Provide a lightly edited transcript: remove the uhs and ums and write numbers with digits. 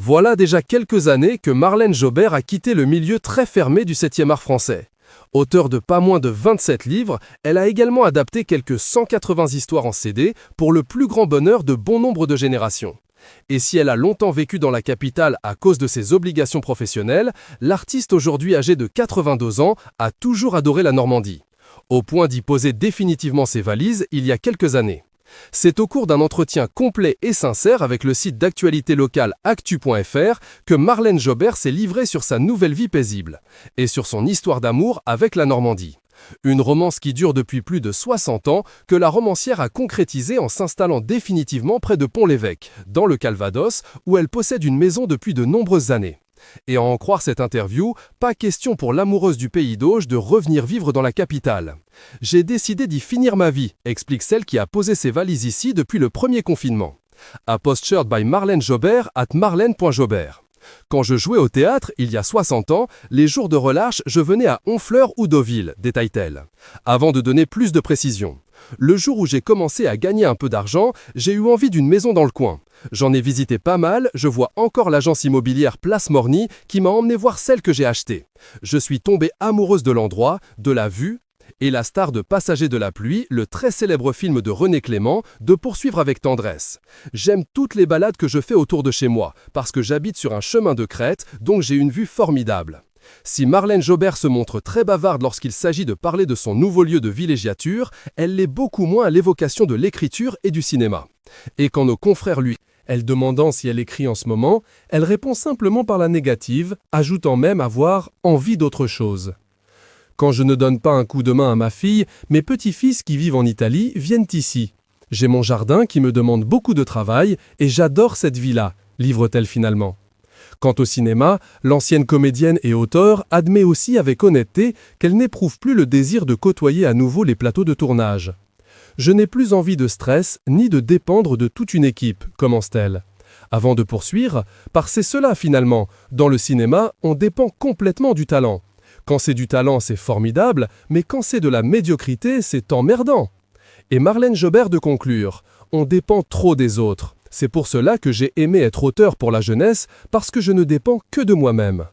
Voilà déjà quelques années que Marlène Jobert a quitté le milieu très fermé du 7e art français. Auteure de pas moins de 27 livres, elle a également adapté quelques 180 histoires en CD pour le plus grand bonheur de bon nombre de générations. Et si elle a longtemps vécu dans la capitale à cause de ses obligations professionnelles, l'artiste aujourd'hui âgée de 82 ans a toujours adoré la Normandie, au point d'y poser définitivement ses valises il y a quelques années. C'est au cours d'un entretien complet et sincère avec le site d'actualité locale actu.fr que Marlène Jobert s'est livrée sur sa nouvelle vie paisible et sur son histoire d'amour avec la Normandie. Une romance qui dure depuis plus de 60 ans que la romancière a concrétisée en s'installant définitivement près de Pont-l'Évêque, dans le Calvados, où elle possède une maison depuis de nombreuses années. Et à en croire cette interview, pas question pour l'amoureuse du pays d'Auge de revenir vivre dans la capitale. J'ai décidé d'y finir ma vie, explique celle qui a posé ses valises ici depuis le premier confinement. A post-shirt by Marlène Jobert at marlène.jobert. Quand je jouais au théâtre, il y a 60 ans, les jours de relâche, je venais à Honfleur ou Deauville, détaille-t-elle. Avant de donner plus de précisions. Le jour où j'ai commencé à gagner un peu d'argent, j'ai eu envie d'une maison dans le coin. J'en ai visité pas mal, je vois encore l'agence immobilière Place Morny qui m'a emmené voir celle que j'ai achetée. Je suis tombée amoureuse de l'endroit, de la vue, et la star de Passagers de la pluie, le très célèbre film de René Clément, de poursuivre avec tendresse. J'aime toutes les balades que je fais autour de chez moi, parce que j'habite sur un chemin de crête, donc j'ai une vue formidable. Si Marlène Jobert se montre très bavarde lorsqu'il s'agit de parler de son nouveau lieu de villégiature, elle l'est beaucoup moins à l'évocation de l'écriture et du cinéma. Et quand nos confrères lui elle demandant si elle écrit en ce moment, elle répond simplement par la négative, ajoutant même avoir envie d'autre chose. Quand je ne donne pas un coup de main à ma fille, mes petits-fils qui vivent en Italie viennent ici. J'ai mon jardin qui me demande beaucoup de travail et j'adore cette vie-là, livre-t-elle finalement. Quant au cinéma, l'ancienne comédienne et auteure admet aussi avec honnêteté qu'elle n'éprouve plus le désir de côtoyer à nouveau les plateaux de tournage. Je n'ai plus envie de stress ni de dépendre de toute une équipe, commence-t-elle. Avant de poursuivre, parce que c'est cela finalement, dans le cinéma, on dépend complètement du talent. Quand c'est du talent, c'est formidable, mais quand c'est de la médiocrité, c'est emmerdant. Et Marlène Jobert de conclure, on dépend trop des autres. C'est pour cela que j'ai aimé être auteur pour la jeunesse, parce que je ne dépends que de moi-même.